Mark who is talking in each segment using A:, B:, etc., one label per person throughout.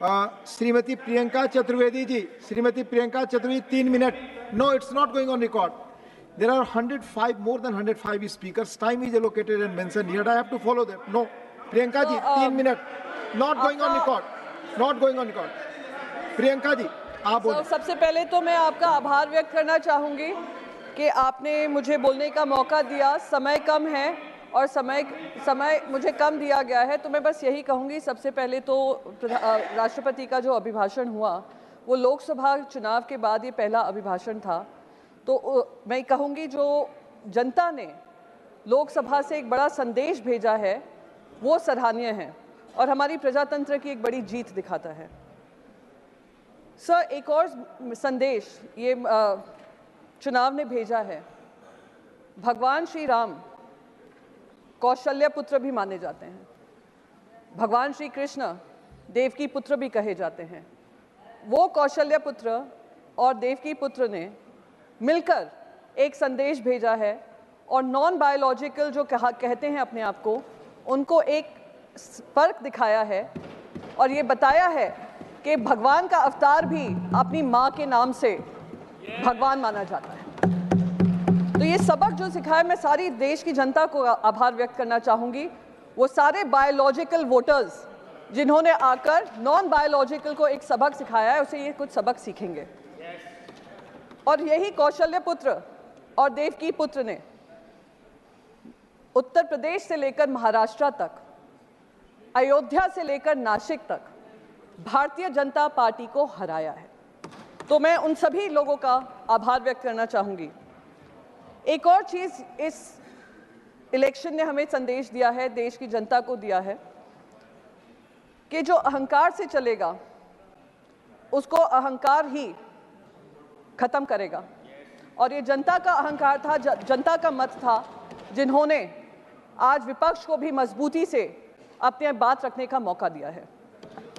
A: Shrimati Priyanka Chaturvedi ji, Shrimati Priyanka Chaturvedi 3 minute. No, it's not going on record. There are 105, more than 105 speakers. Time is allocated and mentioned here. I have to follow that. No, Priyanka ji, 3 minute. Not going on record. Not going on record. Priyanka ji, आप बोलिए.
B: सबसे पहले तो मैं आपका आभार व्यक्त करना चाहूँगी कि आपने मुझे बोलने का मौका दिया. समय कम है और समय मुझे कम दिया गया है, तो मैं बस यही कहूँगी. सबसे पहले तो राष्ट्रपति का जो अभिभाषण हुआ वो लोकसभा चुनाव के बाद ये पहला अभिभाषण था. तो मैं कहूँगी जो जनता ने लोकसभा से एक बड़ा संदेश भेजा है वो सराहनीय है और हमारी प्रजातंत्र की एक बड़ी जीत दिखाता है. सर, एक और संदेश ये चुनाव ने भेजा है. भगवान श्री राम कौशल्य पुत्र भी माने जाते हैं. भगवान श्री कृष्ण देवकी पुत्र भी कहे जाते हैं. वो कौशल्य पुत्र और देवकी पुत्र ने मिलकर एक संदेश भेजा है और नॉन बायोलॉजिकल जो कहते हैं अपने आप को, उनको एक फर्क दिखाया है और ये बताया है कि भगवान का अवतार भी अपनी माँ के नाम से भगवान माना जाता है. तो ये सबक जो सिखाया, मैं सारी देश की जनता को आभार व्यक्त करना चाहूँगी. वो सारे बायोलॉजिकल वोटर्स जिन्होंने आकर नॉन बायोलॉजिकल को एक सबक सिखाया है, उसे ये कुछ सबक सीखेंगे. और यही कौशल्य पुत्र और देवकी पुत्र ने उत्तर प्रदेश से लेकर महाराष्ट्र तक, अयोध्या से लेकर नासिक तक भारतीय जनता पार्टी को हराया है. तो मैं उन सभी लोगों का आभार व्यक्त करना चाहूँगी. एक और चीज़ इस इलेक्शन ने हमें संदेश दिया है, देश की जनता को दिया है कि जो अहंकार से चलेगा उसको अहंकार ही खत्म करेगा. और ये जनता का अहंकार था, जनता का मत था, जिन्होंने आज विपक्ष को भी मजबूती से अपने बात रखने का मौका दिया है.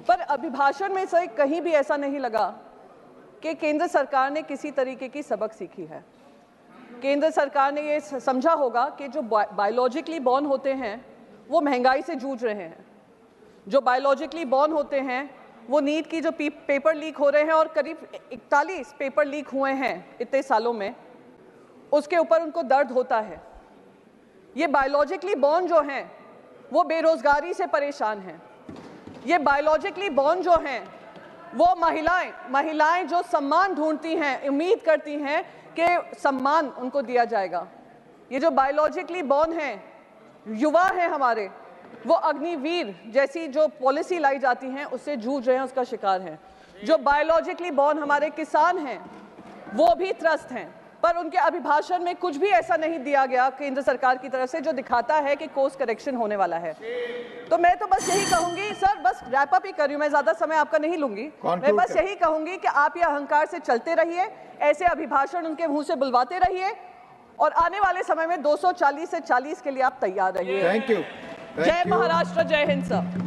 B: पर अभिभाषण में से कहीं भी ऐसा नहीं लगा कि केंद्र सरकार ने किसी तरीके की सबक सीखी है. केंद्र सरकार ने ये समझा होगा कि जो बायोलॉजिकली बॉर्न होते हैं वो महंगाई से जूझ रहे हैं. जो बायोलॉजिकली बॉर्न होते हैं वो नीट की जो पेपर लीक हो रहे हैं और करीब 41 पेपर लीक हुए हैं इतने सालों में, उसके ऊपर उनको दर्द होता है. ये बायोलॉजिकली बॉर्न जो हैं वो बेरोजगारी से परेशान हैं. ये बायोलॉजिकली बॉर्न जो हैं वो महिलाएं जो सम्मान ढूंढती हैं, उम्मीद करती हैं कि सम्मान उनको दिया जाएगा. ये जो बायोलॉजिकली बॉर्न हैं युवा हैं हमारे, वो अग्निवीर जैसी जो पॉलिसी लाई जाती हैं उससे जूझ रहे हैं, उसका शिकार हैं. जो बायोलॉजिकली बॉर्न हमारे किसान हैं वो भी त्रस्त हैं. पर उनके अभिभाषण में कुछ भी ऐसा नहीं दिया गया केंद्र सरकार की तरफ से जो दिखाता है कि कोर्स करेक्शन होने वाला है. तो मैं तो बस यही कहूंगी सर, बस रैप अप ही कर रही हूं, मैं ज्यादा समय आपका नहीं लूंगी. मैं बस यही कहूंगी कि आप ये अहंकार से चलते रहिए, ऐसे अभिभाषण उनके मुंह से बुलवाते रहिए और आने वाले समय में 240 से 40 के लिए आप तैयार रहिए.
A: Thank you.
B: जय महाराष्ट्र, जय हिंद सर.